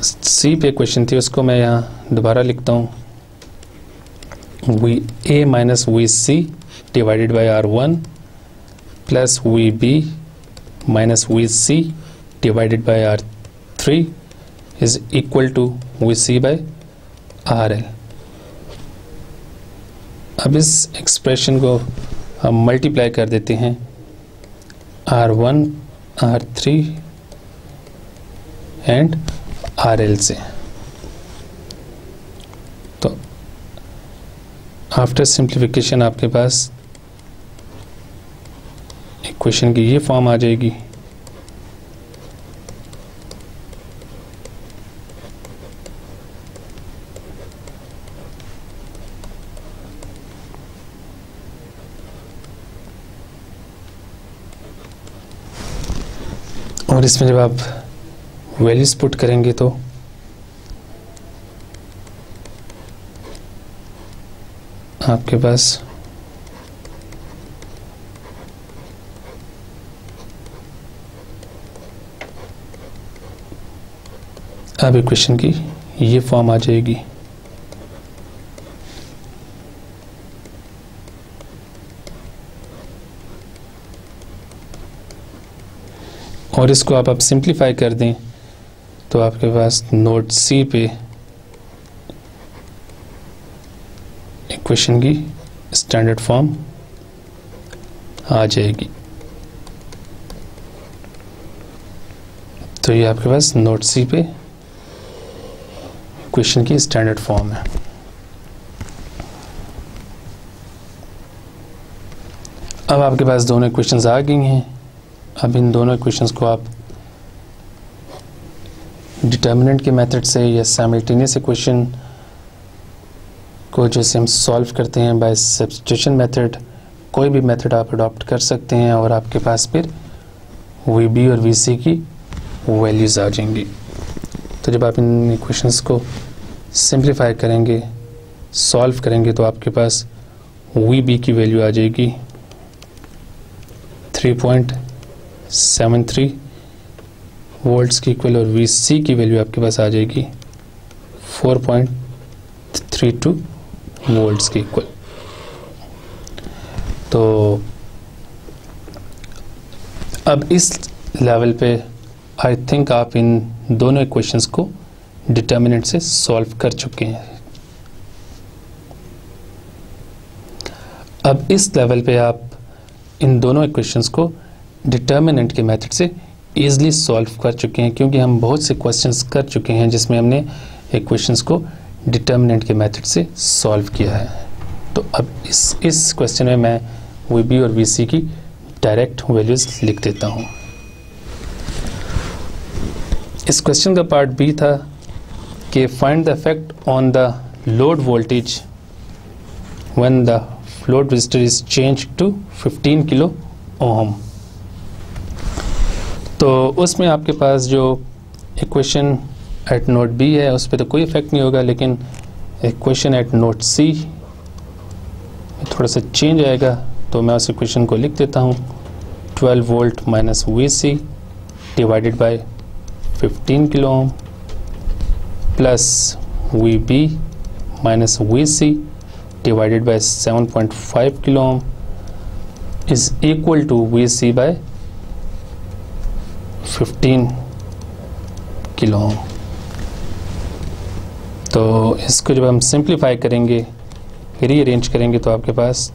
सी पे क्वेश्चन थी उसको मैं यहाँ दोबारा लिखता हूँ, V A minus V C divided by R1 plus V B minus V C divided by R3 is equal to V C by RL। अब इस एक्सप्रेशन को हम मल्टीप्लाई कर देते हैं R1 R3 एंड RL से। तो आफ्टर सिंप्लीफिकेशन आपके पास इक्वेशन की ये फॉर्म आ जाएगी, और इसमें जब आप वैल्यूज पुट करेंगे तो आपके पास अब इक्वेशन की ये फॉर्म आ जाएगी। और इसको आप सिंप्लीफाई कर दें तो आपके पास नोट सी पे इक्वेशन की स्टैंडर्ड फॉर्म आ जाएगी। तो ये आपके पास नोट सी पे इक्वेशन की स्टैंडर्ड फॉर्म है। अब आपके पास दोनों इक्वेशंस आ गई हैं। अब इन दोनों इक्वेशंस को आप डिटर्मिनेंट के मेथड से या साइमल्टेनियस इक्वेशन को जैसे हम सॉल्व करते हैं बाय सब्स्टिट्यूशन मेथड, कोई भी मेथड आप अडॉप्ट कर सकते हैं और आपके पास फिर वी बी और वी सी की वैल्यूज आ जाएंगी। तो जब आप इन इक्वेशंस को सिंप्लीफाई करेंगे, सॉल्व करेंगे, तो आपके पास वी बी की वैल्यू आ जाएगी 3.73 वोल्ट्स की इक्वल, और वी सी की वैल्यू आपके पास आ जाएगी 4.32 वोल्ट्स की इक्वल। तो अब इस लेवल पे आई थिंक आप इन दोनों इक्वेशंस को डिटर्मिनेंट से सॉल्व कर चुके हैं। अब इस लेवल पे आप इन दोनों इक्वेशंस को डिटर्मिनेंट के मेथड से ईजिली सॉल्व कर चुके हैं, क्योंकि हम बहुत से क्वेश्चंस कर चुके हैं जिसमें हमने इक्वेशंस को डिटर्मिनेंट के मेथड से सॉल्व किया है। तो अब इस क्वेश्चन में मैं वी बी और वी सी की डायरेक्ट वैल्यूज लिख देता हूँ। इस क्वेश्चन का पार्ट बी था कि find the effect on the load voltage when the load resistor is change to 15 kilo ohm. तो उसमें आपके पास जो इक्वेशन एट नोट बी है उस पर तो कोई इफेक्ट नहीं होगा, लेकिन इक्वेशन एट नोट सी थोड़ा सा चेंज आएगा। तो मैं उस इक्वेशन को लिख देता हूँ 12 volt minus V C divided by 15 kilo ohm plus V B minus V C divided by 7.5 kilo ohm is equal to V C by 15 kilo ohm. तो इसको जब हम सिंप्लीफाई करेंगे, रीअरेंज करेंगे, तो आपके पास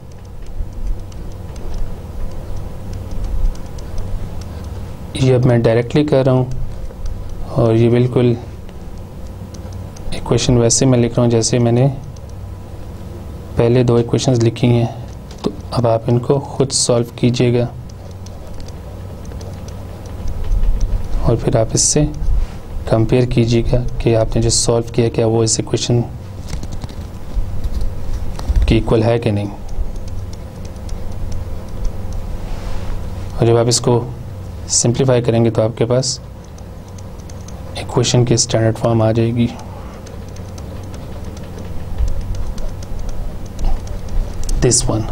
ये अब मैं डायरेक्टली कर रहा हूँ और ये बिल्कुल इक्वेशन वैसे मैं लिख रहा हूँ जैसे मैंने पहले दो इक्वेशंस लिखी हैं। तो अब आप इनको खुद सॉल्व कीजिएगा और फिर आप इससे कंपेयर कीजिएगा कि आपने जो सॉल्व किया क्या वो इस इक्वेशन की इक्वल है कि नहीं। और जब आप इसको सिंप्लीफाई करेंगे तो आपके पास इक्वेशन की स्टैंडर्ड फॉर्म आ जाएगी। This one.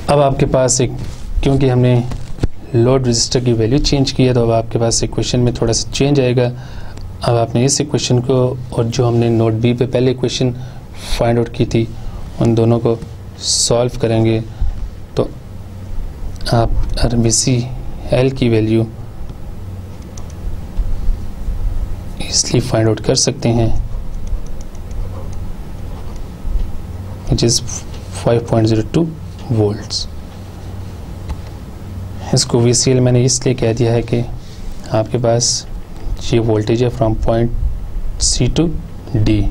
अब आपके पास एक, क्योंकि हमने लोड रजिस्टर की वैल्यू चेंज की है, तो अब आपके पास इक्वेशन में थोड़ा सा चेंज आएगा। अब आपने इस इक्वेशन को और जो हमने नोड बी पे पहले इक्वेशन फाइंड आउट की थी उन दोनों को सॉल्व करेंगे तो आप RBC L की वैल्यू इसलिए फाइंड आउट कर सकते हैं, विच इज़ 5.02 वोल्ट्स। इसको VCL मैंने इसलिए कह दिया है कि आपके पास ये वोल्टेज है from point C to D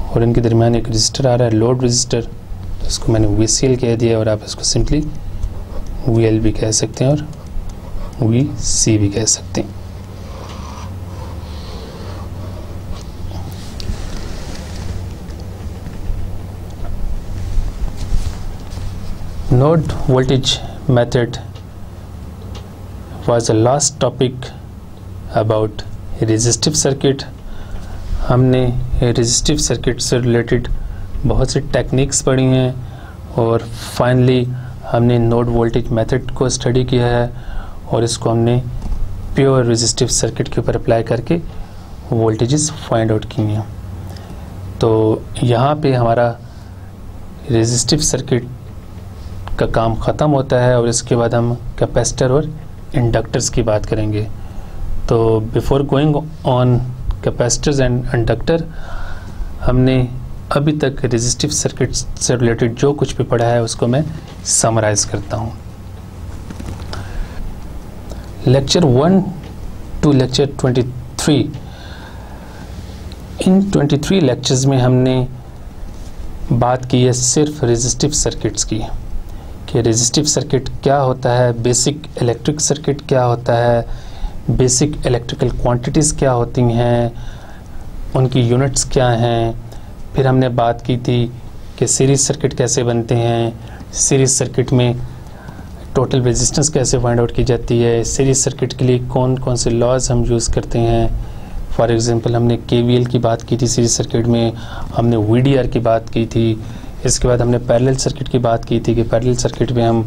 और इनके दरमियान एक रजिस्टर आ रहा है, लोड रजिस्टर, तो इसको मैंने VCL कह दिया और आप इसको सिंपली VL भी कह सकते हैं और VC भी कह सकते हैं। Node voltage method was the last topic about resistive circuit। हमने resistive circuit से related बहुत सी टेक्निक्स पढ़ी हैं और फाइनली हमने नोड वोल्टेज मेथड को स्टडी किया है और इसको हमने प्योर रेजिस्टिव सर्किट के ऊपर अप्लाई करके वोल्टेजेस फाइंड आउट किए हैं। तो यहाँ पे हमारा रेजिस्टिव सर्किट का काम ख़त्म होता है और इसके बाद हम कैपेसिटर और इंडक्टर्स की बात करेंगे। तो before going on capacitors and inductor, हमने अभी तक रेजिस्टिव सर्किट से रिलेटेड जो कुछ भी पढ़ा है उसको मैं समराइज करता हूँ। लेक्चर 1 टू लेक्चर 23, इन 23 लेक्चर्स में हमने बात की है सिर्फ रेजिस्टिव सर्किट्स की, कि रेजिस्टिव सर्किट क्या होता है, बेसिक इलेक्ट्रिक सर्किट क्या होता है, बेसिक इलेक्ट्रिकल क्वांटिटीज़ क्या होती हैं, उनकी यूनिट्स क्या हैं। फिर हमने बात की थी कि सीरीज़ सर्किट कैसे बनते हैं, सीरीज़ सर्किट में टोटल रेजिस्टेंस कैसे फाइंड आउट की जाती है, सीरीज़ सर्किट के लिए कौन कौन से लॉज हम यूज़ करते हैं। फॉर एग्जांपल हमने KVL की बात की थी सीरीज़ सर्किट में, हमने VDR की बात की थी। इसके बाद हमने पैरेलल सर्किट की बात की थी कि पैरेलल सर्किट में हम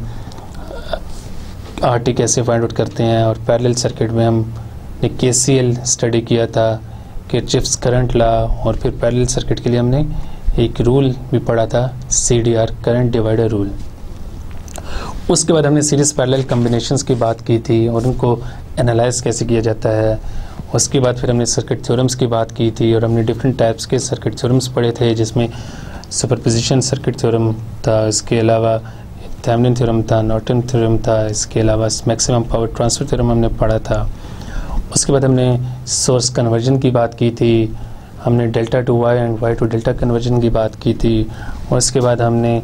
RT कैसे फाइंड आउट करते हैं, और पैरेलल सर्किट में हमने KCL स्टडी किया था, किरचॉफ्स करंट लॉ, और फिर पैरेलल सर्किट के लिए हमने एक रूल भी पढ़ा था CDR करंट डिवाइडर रूल। उसके बाद हमने सीरीज पैरेलल कॉम्बिनेशंस की बात की थी और उनको एनालाइज कैसे किया जाता है। उसके बाद फिर हमने सर्किट थ्योरम्स की बात की थी और हमने डिफरेंट टाइप्स के सर्किट थ्योरम्स पढ़े थे, जिसमें सुपरपोजिशन सर्किट थ्योरम था, इसके अलावा थेवेनिन थ्योरम था, नॉर्टन थ्योरम था, इसके अलावा मैक्सिमम पावर ट्रांसफर थ्योरम हमने पढ़ा था। उसके बाद हमने सोर्स कन्वर्जन की बात की थी, हमने delta to Y and Y to delta conversion की बात की थी। और उसके बाद हमने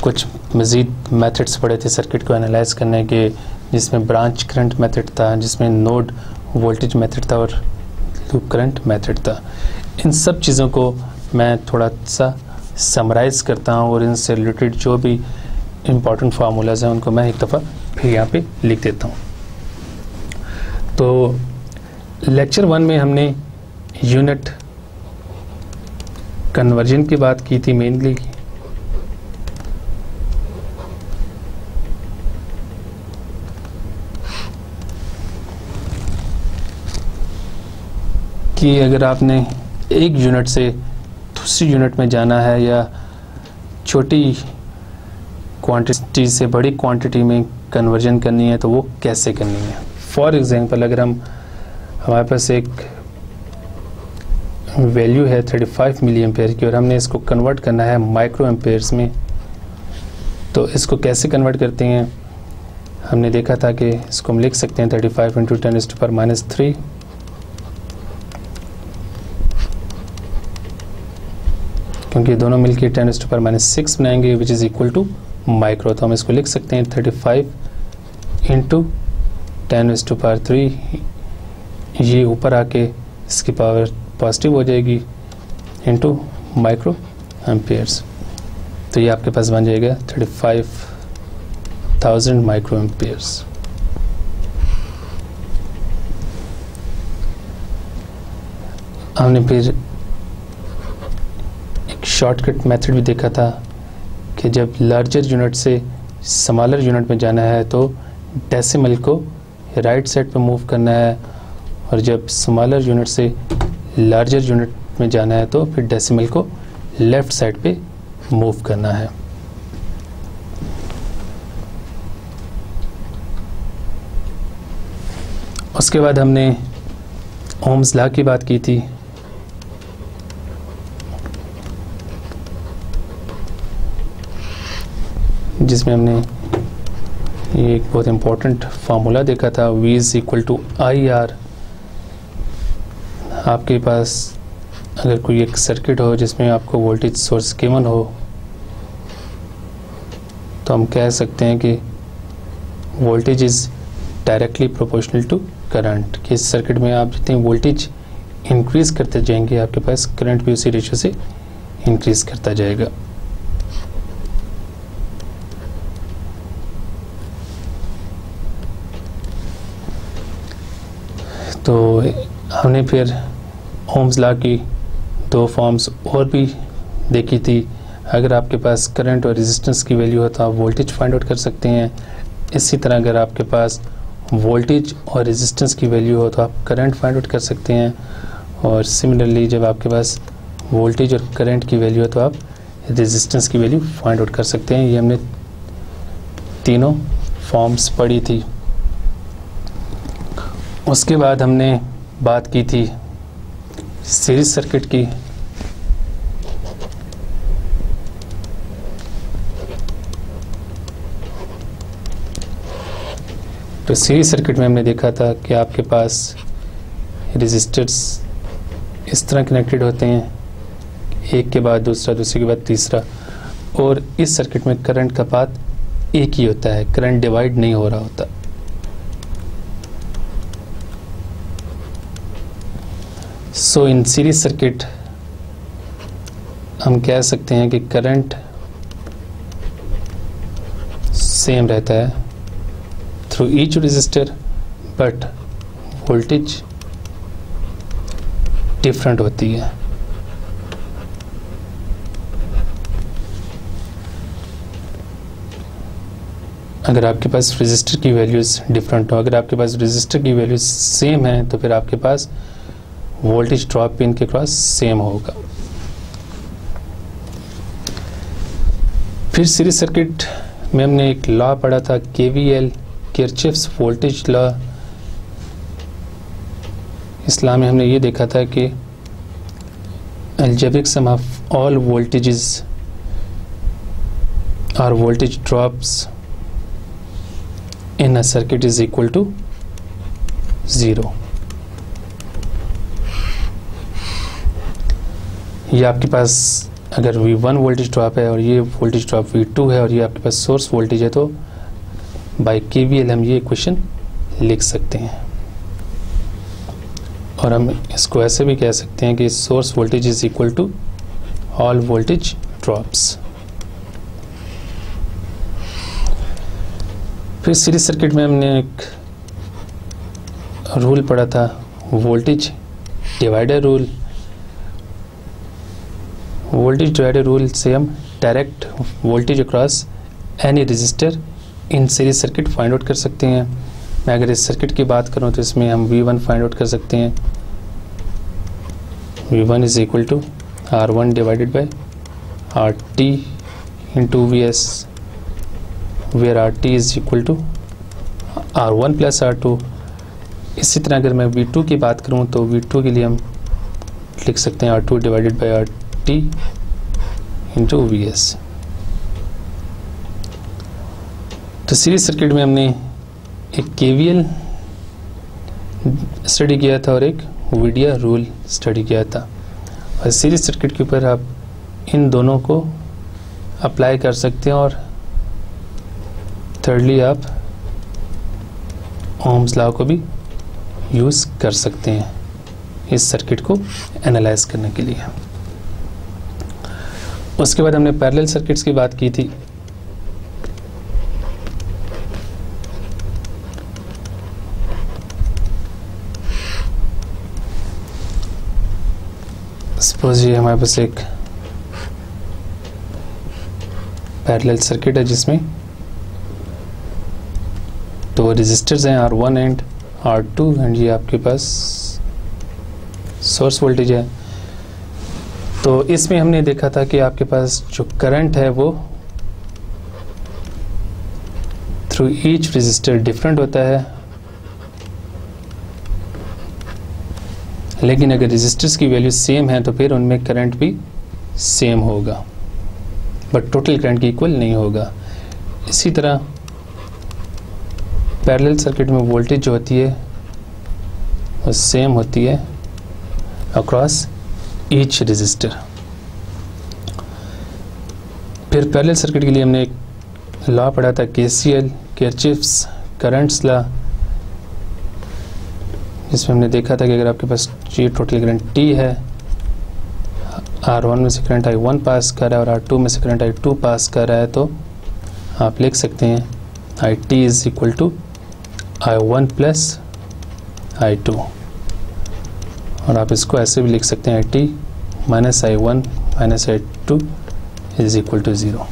कुछ मज़ीद मेथड्स पढ़े थे सर्किट को एनालाइज करने के, जिसमें ब्रांच करंट मेथड था, जिसमें नोड वोल्टेज मेथड था और लूप करंट मेथड था। इन सब चीज़ों को मैं थोड़ा सा समराइज़ करता हूँ और इनसे रिलेटेड जो भी इम्पॉर्टेंट फार्मूलाज हैं उनको मैं एक दफ़ा फिर यहाँ पे लिख देता हूँ। तो लेक्चर 1 में हमने यूनिट कन्वर्जन की बात की थी मेनली, कि अगर आपने एक यूनिट से दूसरी यूनिट में जाना है या छोटी क्वांटिटी से बड़ी क्वांटिटी में कन्वर्जन करनी है तो वो कैसे करनी है। फॉर एग्जांपल अगर हमारे पास एक वैल्यू है 35 मिली एम्पेयर की और हमने इसको कन्वर्ट करना है माइक्रो एम्पेयर्स में, तो इसको कैसे कन्वर्ट करते हैं। हमने देखा था कि इसको हम लिख सकते हैं 35 × 10⁻³ क्योंकि दोनों मिलकर 10⁻⁶ बनाएंगे which is equal to micro. तो हम इसको लिख सकते हैं 35 × 10⁻³ ये ऊपर आके इसकी पावर पॉजिटिव हो जाएगी इनटू माइक्रो एम्पेयर्स। तो ये आपके पास बन जाएगा 35,000 माइक्रो एम्पेयर्स। हमने फिर एक शॉर्टकट मेथड भी देखा था कि जब लार्जर यूनिट से स्मॉलर यूनिट में जाना है तो डेसिमल को राइट साइड पे मूव करना है, और जब स्मॉलर यूनिट से लार्जर यूनिट में जाना है तो फिर डेसिमल को लेफ़्ट साइड पे मूव करना है। उसके बाद हमने ओम्स लॉ की बात की थी, जिसमें हमने ये एक बहुत इम्पोर्टेंट फार्मूला देखा था, V is equal to I R. आपके पास अगर कोई एक सर्किट हो जिसमें आपको वोल्टेज सोर्स गिवन हो, तो हम कह सकते हैं कि voltage is directly proportional to current, कि इस सर्किट में आप जितनी वोल्टेज इंक्रीज करते जाएंगे आपके पास करंट भी उसी रेशियो से इंक्रीज करता जाएगा। तो हमने फिर ओम्स लॉ की दो फॉर्म्स और भी देखी थी। अगर आपके पास करंट और रेजिस्टेंस की वैल्यू हो तो आप वोल्टेज फाइंड आउट कर सकते हैं। इसी तरह अगर आपके पास वोल्टेज और रेजिस्टेंस की वैल्यू हो तो आप करंट फाइंड आउट कर सकते हैं, और सिमिलरली जब आपके पास वोल्टेज और करंट की वैल्यू हो तो आप रेजिस्टेंस की वैल्यू फाइंड आउट कर सकते हैं। ये हमने तीनों फॉर्म्स पढ़ी थी। उसके बाद हमने बात की थी सीरीज सर्किट की। तो सीरीज सर्किट में हमने देखा था कि आपके पास रेजिस्टर्स इस तरह कनेक्टेड होते हैं, एक के बाद दूसरा, दूसरे के बाद तीसरा, और इस सर्किट में करंट का पाथ एक ही होता है, करंट डिवाइड नहीं हो रहा होता। सो इन सीरीज सर्किट हम कह सकते हैं कि करंट सेम रहता है through each resistor, but voltage different होती है। अगर आपके पास रेजिस्टर की वैल्यूज डिफरेंट हो, अगर आपके पास रेजिस्टर की वैल्यूज सेम है तो फिर आपके पास वोल्टेज ड्रॉप भी इनके क्रॉस सेम होगा। फिर सीरीज सर्किट में हमने एक लॉ पढ़ा था, KVL, किरचॉफ्स वोल्टेज लॉ। इस लॉ में हमने ये देखा था कि algebraic sum of all voltages और voltage drops in a circuit is equal to 0। ये आपके पास अगर V1 वोल्टेज ड्रॉप है और ये वोल्टेज ड्रॉप V2 है और ये आपके पास सोर्स वोल्टेज है, तो बाय KVL हम ये इक्वेशन लिख सकते हैं। और हम इसको ऐसे भी कह सकते हैं कि source voltage is equal to all voltage drops. फिर सीरीज सर्किट में हमने एक रूल पढ़ा था, voltage divider rule. Voltage divider rule से हम direct voltage across any resistor in series circuit find out कर सकते हैं। मैं अगर इस सर्किट की बात करूं तो इसमें हम V1 फाइंड आउट कर सकते हैं। V1 is equal to R1 divided by RT into VS, where RT is equal to R1 plus R2। इसी तरह अगर मैं V2 की बात करूं तो V2 के लिए हम लिख सकते हैं R2 divided by RT into VS। तो सीरीज सर्किट में हमने एक KVL स्टडी किया था और एक वीडियो रूल स्टडी किया था, और सीरीज सर्किट के ऊपर आप इन दोनों को अप्लाई कर सकते हैं, और थर्डली आप ओम्स लॉ को भी यूज़ कर सकते हैं इस सर्किट को एनालाइज करने के लिए। उसके बाद हमने पैरेलल सर्किट्स की बात की थी। सपोज ये हमारे पास एक पैरेलल सर्किट है जिसमें तो वो रजिस्टर्स हैं R1 एंड R2 एंड ये आपके पास सोर्स वोल्टेज है। तो इसमें हमने देखा था कि आपके पास जो करंट है वो थ्रू ईच रजिस्टर डिफरेंट होता है, लेकिन अगर रजिस्टर्स की वैल्यू सेम है तो फिर उनमें करंट भी सेम होगा, बट टोटल करंट की इक्वल नहीं होगा। इसी तरह पैरेलल सर्किट में वोल्टेज जो होती है वो सेम होती है अक्रॉस ईच रजिस्टर। फिर पैरेलल सर्किट के लिए हमने एक लॉ पढ़ा था KCL, किरचॉफ्स करंट्स लॉ, जिसमें हमने देखा था कि अगर आपके पास ये टोटल करंट T है, R1 में से करंट I1 पास कर रहा है और R2 में से करंट I2 पास कर रहा है, तो आप लिख सकते हैं IT is equal to I1 plus I2, और आप इसको ऐसे भी लिख सकते हैं IT minus I1 minus I2 is equal to 0।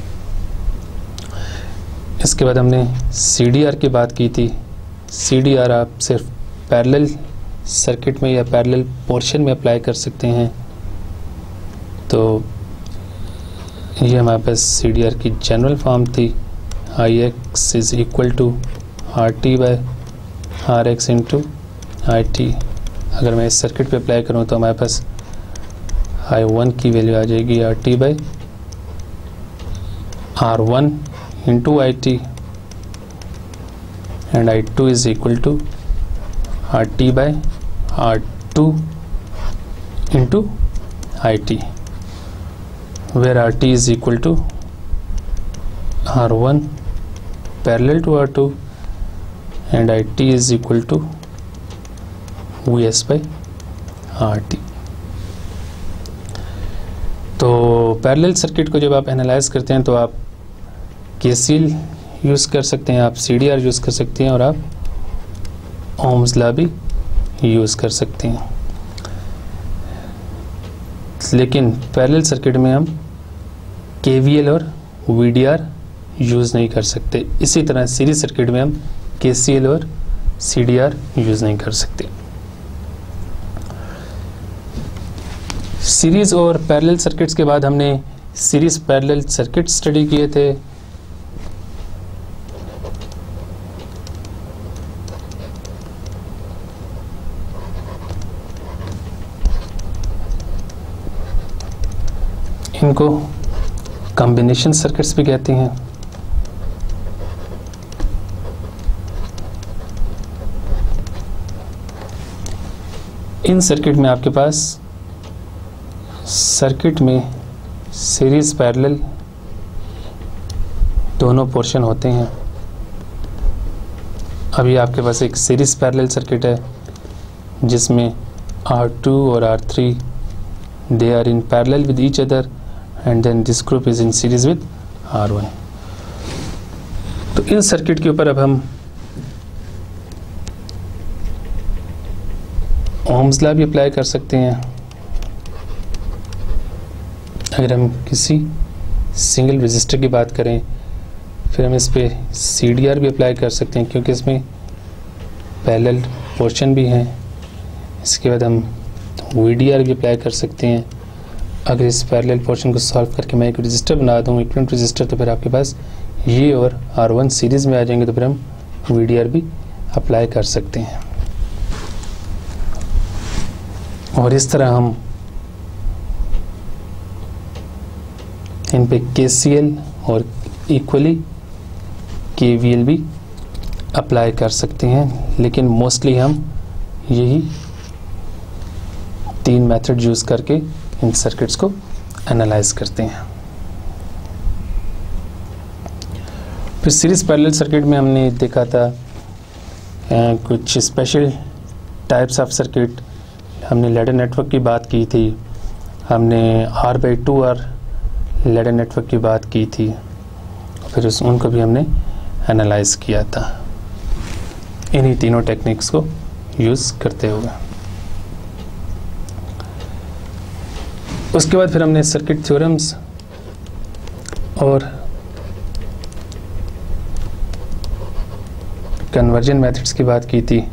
इसके बाद हमने CDR की बात की थी। CDR आप सिर्फ पैरेलल सर्किट में या पैरेलल पोर्शन में अप्लाई कर सकते हैं। तो ये हमारे पास CDR की जनरल फॉर्म थी, IX is equal to RT by RX into IT। अगर मैं इस सर्किट पे अप्लाई करूँ तो हमारे पास I1 की वैल्यू आ जाएगी RT by R1 into IT and I2 is equal to RT by R2 into IT, where RT is equal to R1 parallel to R2 and IT is equal to VS by RT। तो parallel circuit को जब आप analyse करते हैं तो आप KCL use कर सकते हैं, आप CDR यूज़ कर सकते हैं और आप ओम्स लॉ भी यूज़ कर सकते हैं। लेकिन पैरेलल सर्किट में हम KVL और VDR यूज़ नहीं कर सकते। इसी तरह सीरीज सर्किट में हम KCL और CDR यूज़ नहीं कर सकते। सीरीज़ और पैरेलल सर्किट्स के बाद हमने सीरीज़ पैरेलल सर्किट स्टडी किए थे। इनको कॉम्बिनेशन सर्किट्स भी कहते हैं। इन सर्किट में आपके पास सर्किट में सीरीज पैरेलल दोनों पोर्शन होते हैं। अभी आपके पास एक सीरीज पैरेलल सर्किट है जिसमें R2 और R3 they are in parallel with each other and then this group is in series with R1। तो इन सर्किट के ऊपर अब हम ओम्स लॉ भी अप्लाई कर सकते हैं। अगर हम किसी सिंगल रजिस्टर की बात करें, फिर हम इस पे CDR भी अप्लाई कर सकते हैं क्योंकि इसमें पैरेलल पोर्शन भी हैं। इसके बाद हम VDR भी अप्लाई कर सकते हैं। अगर इस पैरेलल पोर्शन को सॉल्व करके मैं एक रजिस्टर बना दूँ, इक्विवेलेंट रजिस्टर, तो फिर आपके पास ये और R1 सीरीज़ में आ जाएंगे, तो फिर हम VDR भी अप्लाई कर सकते हैं। और इस तरह हम इन पे KCL और इक्वली KVL भी अप्लाई कर सकते हैं, लेकिन मोस्टली हम यही 3 मेथड यूज़ करके इन सर्किट्स को एनालाइज करते हैं। फिर सीरीज पैरेलल सर्किट में हमने देखा था कुछ स्पेशल टाइप्स ऑफ सर्किट। हमने लैडर नेटवर्क की बात की थी, हमने R/2R लैडर नेटवर्क की बात की थी, फिर उनको भी हमने एनालाइज किया था इन्हीं तीनों टेक्निक्स को यूज़ करते हुए। उसके बाद फिर हमने सर्किट थ्योरम्स और कन्वर्जन मेथड्स की बात की थी।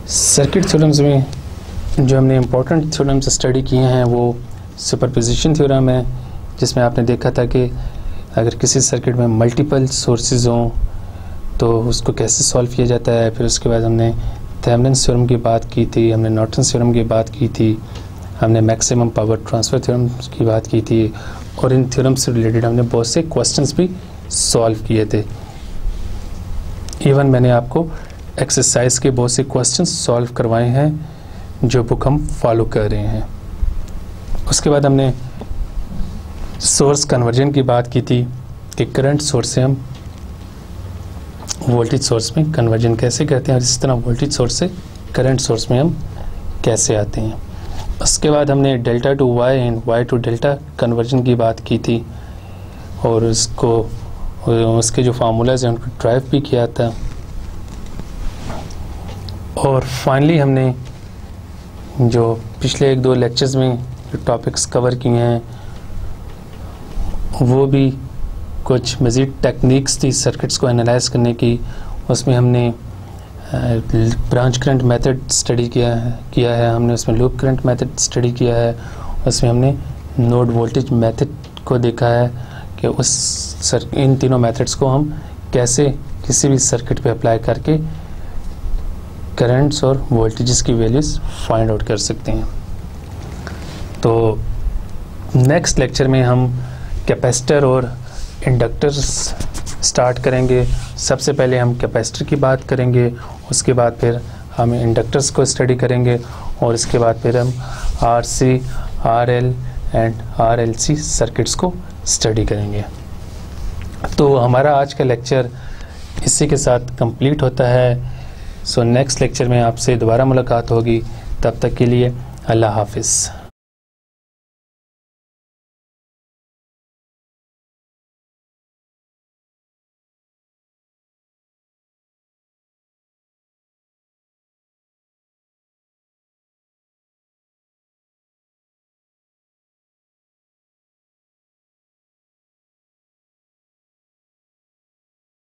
सर्किट थ्योरम्स में जो हमने इम्पोर्टेंट थ्योरम्स स्टडी किए हैं वो सुपरपोजिशन थ्योरम है, जिसमें आपने देखा था कि अगर किसी सर्किट में मल्टीपल सोर्सेज हों तो उसको कैसे सॉल्व किया जाता है। फिर उसके बाद हमने थेवेनिन्स थ्योरम की बात की थी, हमने नॉर्टन्स थ्योरम की बात की थी, हमने मैक्सिमम पावर ट्रांसफ़र थ्योरम की बात की थी, और इन थ्योरम से रिलेटेड हमने बहुत से क्वेश्चंस भी सॉल्व किए थे। इवन मैंने आपको एक्सरसाइज के बहुत से क्वेश्चंस सॉल्व करवाए हैं जो बुक हम फॉलो कर रहे हैं। उसके बाद हमने सोर्स कन्वर्जन की बात की थी कि करंट सोर्स से हम वोल्टेज सोर्स में कन्वर्जन कैसे करते हैं और इसी तरह वोल्टेज सोर्स से करंट सोर्स में हम कैसे आते हैं। उसके बाद हमने delta to Y and Y to delta conversion की बात की थी और उसके जो फार्मूलाज हैं उनको ड्राइव भी किया था। और फाइनली हमने जो पिछले 1-2 लेक्चर्स में जो टॉपिक्स कवर किए हैं वो भी कुछ मज़ीद टेक्निक्स थी सर्किट्स को एनालाइज करने की। उसमें हमने ब्रांच करंट मेथड स्टडी किया है, हमने उसमें लूप करंट मेथड स्टडी किया है, उसमें हमने नोड वोल्टेज मेथड को देखा है कि इन तीनों मेथड्स को हम कैसे किसी भी सर्किट पे अप्लाई करके करंट्स और वोल्टेजेस की वैल्यूज़ फाइंड आउट कर सकते हैं। तो नेक्स्ट लेक्चर में हम कैपेसिटर और इंडक्टर्स स्टार्ट करेंगे। सबसे पहले हम कैपेसिटर की बात करेंगे, उसके बाद फिर हम इंडक्टर्स को स्टडी करेंगे और इसके बाद फिर हम RC, RL and RLC circuits को स्टडी करेंगे। तो हमारा आज का लेक्चर इसी के साथ कंप्लीट होता है। सो नेक्स्ट लेक्चर में आपसे दोबारा मुलाकात होगी, तब तक के लिए अल्लाह हाफिज़।